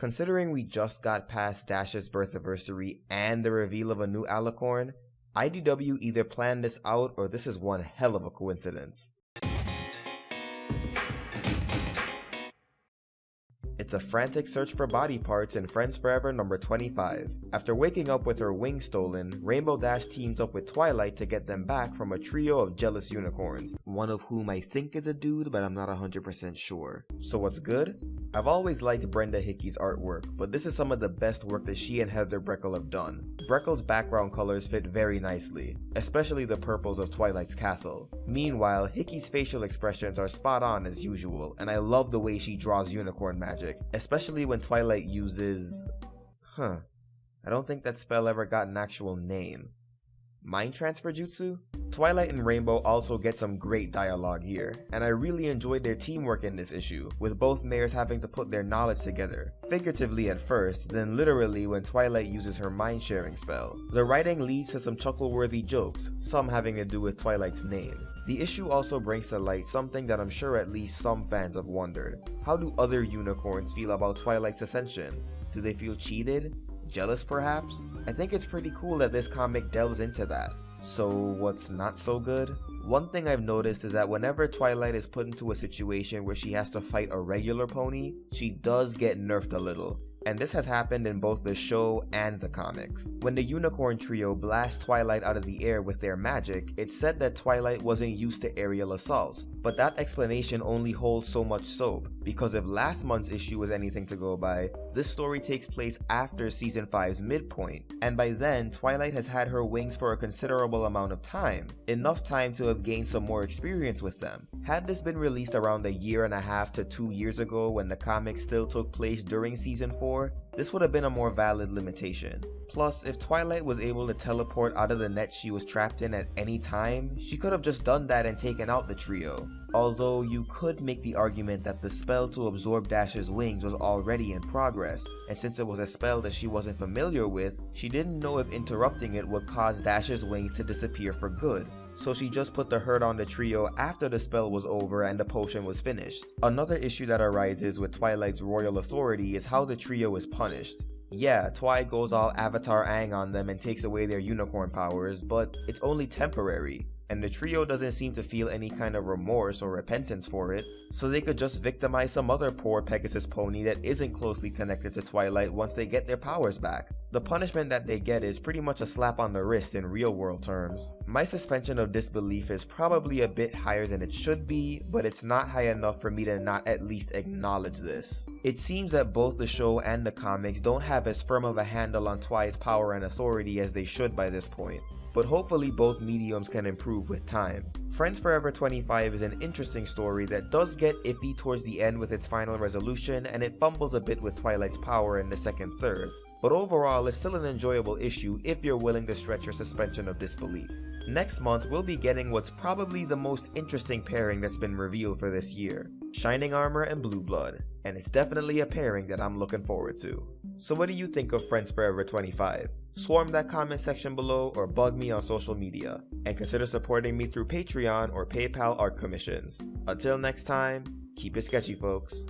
Considering we just got past Dash's birthiversary and the reveal of a new alicorn, IDW either planned this out or this is one hell of a coincidence. It's a frantic search for body parts in Friends Forever number 25. After waking up with her wings stolen, Rainbow Dash teams up with Twilight to get them back from a trio of jealous unicorns, one of whom I think is a dude, but I'm not 100% sure. So what's good? I've always liked Brenda Hickey's artwork, but this is some of the best work that she and Heather Breckel have done. Breckel's background colors fit very nicely, especially the purples of Twilight's castle. Meanwhile, Hickey's facial expressions are spot on as usual, and I love the way she draws unicorn magic, especially when Twilight uses... I don't think that spell ever got an actual name. Mind Transfer Jutsu? Twilight and Rainbow also get some great dialogue here, and I really enjoyed their teamwork in this issue, with both mares having to put their knowledge together, figuratively at first, then literally when Twilight uses her mind-sharing spell. The writing leads to some chuckle-worthy jokes, some having to do with Twilight's name. The issue also brings to light something that I'm sure at least some fans have wondered. How do other unicorns feel about Twilights Ascension? Do they feel cheated? Jealous perhaps? I think it's pretty cool that this comic delves into that. So what's not so good? One thing I've noticed is that whenever Twilight is put into a situation where she has to fight a regular pony, she does get nerfed a little. And this has happened in both the show and the comics. When the Unicorn Trio blast Twilight out of the air with their magic, it's said that Twilight wasn't used to aerial assaults, but that explanation only holds so much soap, because if last month's issue was anything to go by, this story takes place after Season 5's midpoint, and by then Twilight has had her wings for a considerable amount of time, enough time to have gained some more experience with them. Had this been released around 1.5 to 2 years ago when the comic still took place during Season 4, this would have been a more valid limitation. Plus, if Twilight was able to teleport out of the net she was trapped in at any time, she could have just done that and taken out the trio. Although you could make the argument that the spell to absorb Dash's wings was already in progress, and since it was a spell that she wasn't familiar with, she didn't know if interrupting it would cause Dash's wings to disappear for good. So she just put the hurt on the trio after the spell was over and the potion was finished. Another issue that arises with Twilight's royal authority is how the trio is punished. Yeah, Twi goes all Avatar Aang on them and takes away their unicorn powers, but it's only temporary. And the trio doesn't seem to feel any kind of remorse or repentance for it, so they could just victimize some other poor Pegasus pony that isn't closely connected to Twilight once they get their powers back. The punishment that they get is pretty much a slap on the wrist in real world terms. My suspension of disbelief is probably a bit higher than it should be, but it's not high enough for me to not at least acknowledge this. It seems that both the show and the comics don't have as firm of a handle on Twi's power and authority as they should by this point, but hopefully both mediums can improve with time. Friends Forever 25 is an interesting story that does get iffy towards the end with its final resolution, and it fumbles a bit with Twilight's power in the second third, but overall it's still an enjoyable issue if you're willing to stretch your suspension of disbelief. Next month we'll be getting what's probably the most interesting pairing that's been revealed for this year, Shining Armor and Blue Blood, and it's definitely a pairing that I'm looking forward to. So what do you think of Friends Forever 25? Swarm that comment section below or bug me on social media, and consider supporting me through Patreon or PayPal art commissions. Until next time, keep it sketchy folks.